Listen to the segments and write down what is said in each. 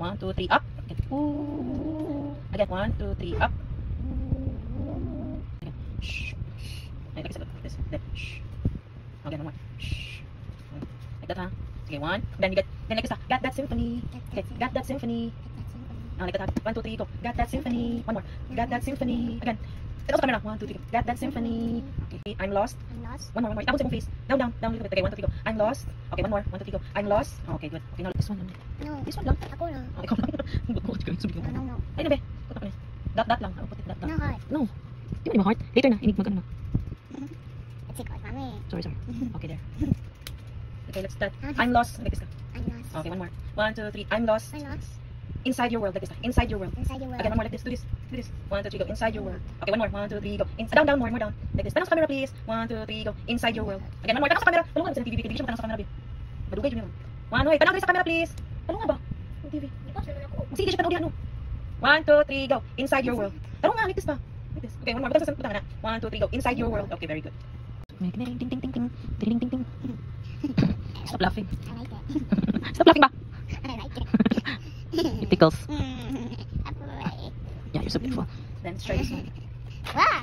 1, 2, 3, up. Again. Ooh. Again, 1, 2, 3, up. Again. Shh. Like this. Then, shh. Again, one more. Shh. Like that, huh? Okay, one. Then you get, then like this, got that symphony. Okay, got that symphony. Like that, 1, 2, 3, go. Got that symphony. One more. Got that symphony. Again. It also camera. 1, 2, 3, go. Got that symphony. Okay, I'm lost. One more. Tapos yung face. Down, a little bit. Okay, 1, 2, 3, go. I'm lost. Okay, one more. 1, 2, 3, go. I'm lost. Okay, good. Okay, now this one lang. No. This one lang. Ako lang. Okay, ikaw lang. No. Ay, nabe. Tutok na. Dot lang. I'll put it dot. No heart. No. Di ba heart? Later na. Inig magano na. It's a card, mommy. Sorry. Okay, there. Okay, let's start. I'm lost. Like this. I'm lost. Okay, one more. 1, 2, 3. I'm lost. I'm lost. Inside your world. Like this. Inside your world. Inside your world. Again, one more like this. Do this. 1, 2, 3, go. Inside your world. Okay, one more. 1, 2, 3, go. Down, more down. Like this. Tanong sa camera, please. 1, 2, 3, go. Inside your world. Again, one more. Tanong sa camera. Tanong sa TV. Hindi siya tanong sa camera, babe. Madugay yun yun. 1, wait. Tanong sa camera, please. Tanong nga ba? Yung TV. Sige, siya tanong diyan. 1, 2, 3, go. Inside your world. Tanong nga, like this pa. Like this. Okay, one more. Butang sa na. 1, 2, 3, go. Inside your world. Okay, very good. Ding, ding, ding, ding. Ding, ding, ding. Stop laughing. I like it. Stop laughing ba? I like it. It tickles. Apoy. Yeah, you're so beautiful. Then let's try this one. Wah!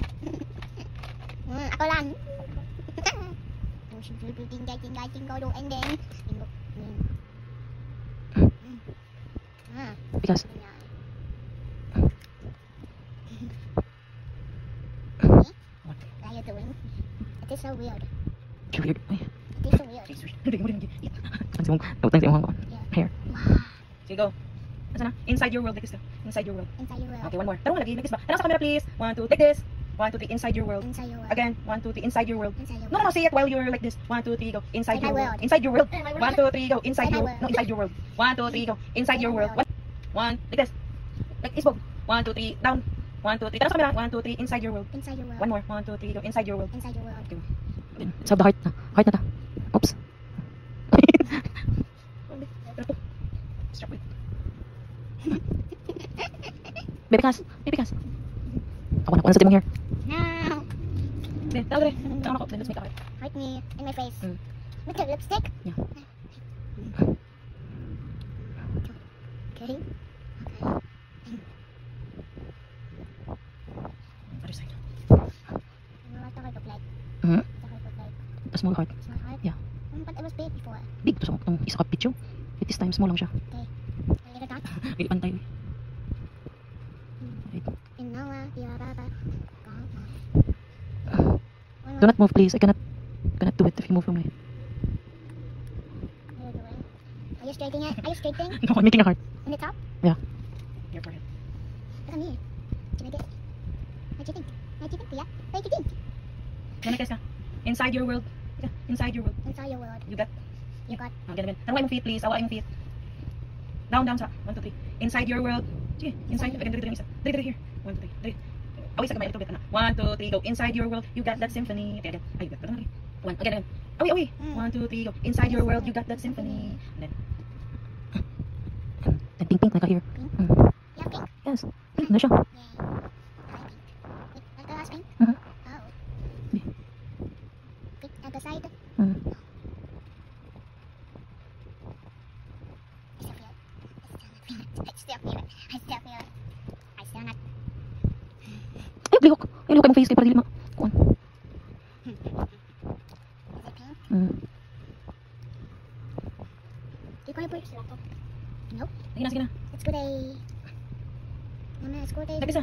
Ako lang. Tinggal do and then Because what are you doing? It is so weird. you're weird. It is so weird. Here. So you go. Inside your world, like this. Inside your world. Inside your world. Okay, one more. Tanong lagi, like this ba? Tanong sa camera, please. 1, 2, like this. 1, 2, 3, inside your world. Inside your world. Again, 1, 2, 3, inside your world. Inside your No, world. say it while you're like this. 1, 2, 3, go. Inside your world. world. Inside your world. My 1, world. 2, 3, go. Inside My your world. No, inside your world. 1, 2, 3, go. Inside your world. 1, like this. Like this, 1, 2, 3, down. 1, 2, 3. Tanong sa camera. 1, 2, 3, inside your world. Inside your world. One more. 1, 2, 3, go. Inside your world. Inside your world. Okay. Let's have the heart na. Heart na ta. Oops. Stop it. Baby Cass. Ako na sa timong hair. No. Then, tawag rin. Tawag ako. Then, let's make a heart. Hurt me in my face. Mm. With your lipstick. Yeah. Okay. Other side. What the heart look like? Mm-hmm. The heart look like? A small heart. Small heart? Yeah. But it was big before. Big to sa isa ka picture. This time, small lang siya. Okay. A little dot. Really pantay. And now, your baba. Do not move, please. I cannot do it if you move from me. What are you doing? Are you straightening it? Are you straightening? No, I'm making a heart. In the top? Yeah. Your forehead. Look at me. Did I get it? What do you think? What do you think, Pia? What do you think? Yan na, guys ka. Inside your world. Yeah, inside your world. Inside your world. You got. You got. Again. Tanong mong feet, please. Awa mong feet. Down, sa. 1, 2, 3. Inside your world. Sige, inside. Again, dali isa. Dali here. 1, 2, 3. Dali. Away sa kamay. Ito, bit. 1, 2, 3, go. Inside your world. You got that symphony. Okay, again. Ay, you got that. One. Again. Away. 1, 2, 3, go. Inside your world. You got that symphony. And then pink na ka here. Yeah, pink. Yes. Pink na siya. Yeah. Pink. Like the last pink? Mhm. Oh. Pink at the side? Mm. I still feel it. I still feel it. I still not. Ay, lihok. Ay, lihok ang face kay para dili ma. Kuan. Is it pink? Mm. Do you want to break it? Nope. Sige na. It's good day. Mama, it's good day. Like this.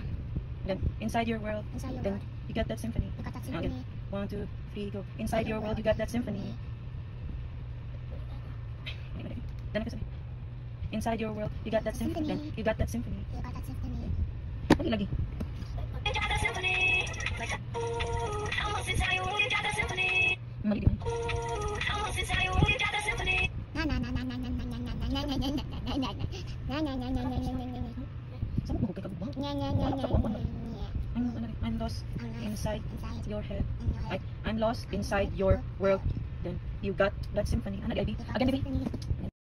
Then inside your world. Inside your Then world. you got that symphony. You got that Okay. symphony. 1, 2, 3, go. Inside your world, you got that symphony. Then inside your world, you got that symphony. Then you got that symphony. You got that symphony. Ano lagi? Mali din. Saan mo hugay ka ba? I'm lost inside your head. I'm lost inside your world. Then you got that symphony. Ano lagi? Again, baby.